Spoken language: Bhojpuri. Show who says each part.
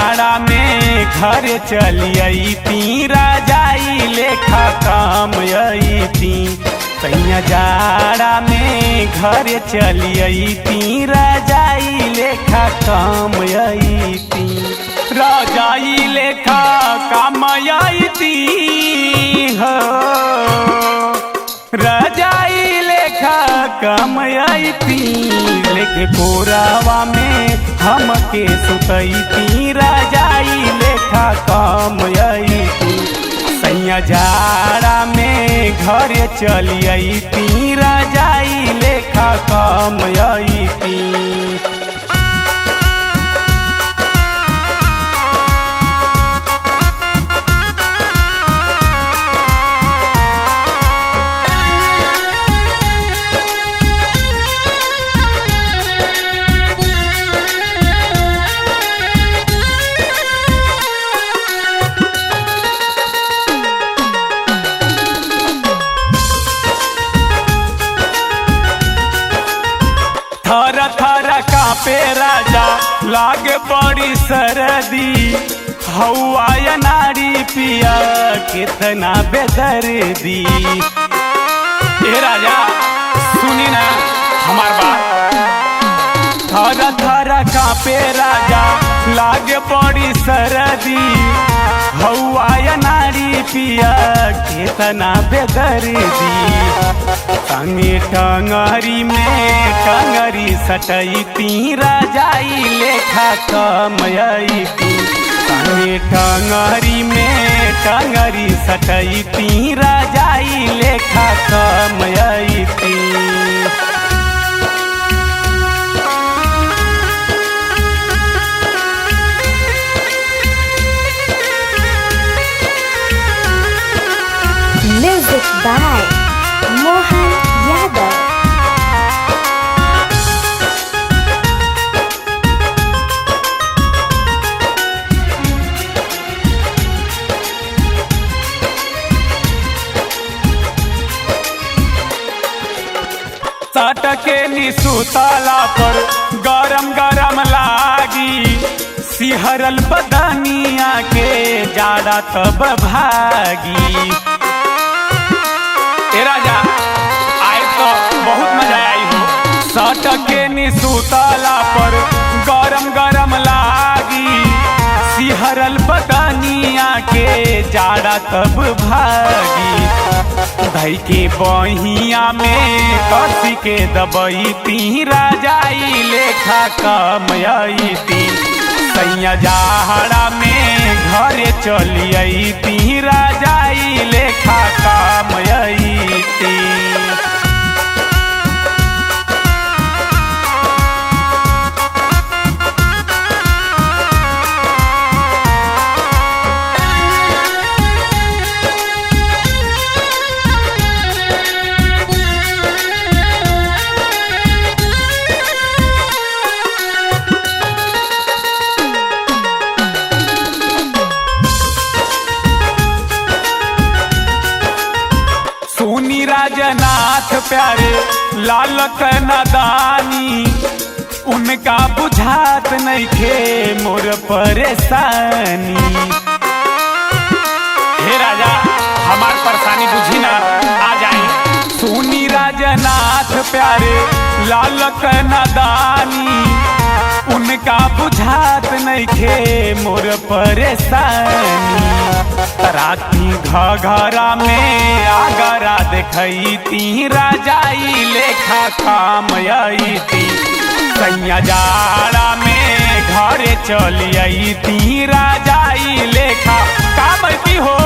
Speaker 1: जाड़ा में घर चलिए ती राजाई लेखा काम ती। सैया जाड़ा में घर चलिए ती राजाई लेखा काम ती। राजाई लेखा काम ती हो राजाई लेखा काम ती। लेके कोरावा में हमके सुतैती राजाई लेखा काम ती। सैया जाड़ा में घर चलिए ती राजाई लेखा काम ती। थर थर कापे राजा लागे बड़ी सरदी। हवा नारी पिया कितना बेदर्दी। ए राजा सुनी ना हमार बात। थर थर कापे राजा लागे बड़ी सरदी। हवा नारी पिया कितना बेदर्दी। संगे टंगरी में टंगरी सटैती राजाई लेखा काम ती। संगे टंगरी में टंगरी सटैती राजाई लेखा काम ती।
Speaker 2: Music by Mohan Yadav।
Speaker 1: सटके निसुतला पर गरम गरम लागी। सिहरल बदनिया के जाड़ा तब भागी। ए राजा आए तो बहुत मजा आई हो। सटके निसुतला पर गरम गरम लागी। सिहरल बदनिया के जाड़ा तब भागी। धई के बहिया में कसी के दबैती राजाई लेखा काम ती। सैया जाड़ा में घर चलिए ती राजाई लेखा काम ती। सोनी राजनाथ प्यारे लाल कनदानी। उनका बुझात नहीं खे मोर परेशानी। हे राजा हमार परेशानी बुझी ना आ जाए। सोनी राजनाथ प्यारे लाल कनदानी। उनका बुझात नहीं खे मोर परेशानी। राती घघरा में आगरा देखती राजाई लेखा काम ती। सैया जाड़ा में घर चलिए ती राजाई लेखा काम ती हो।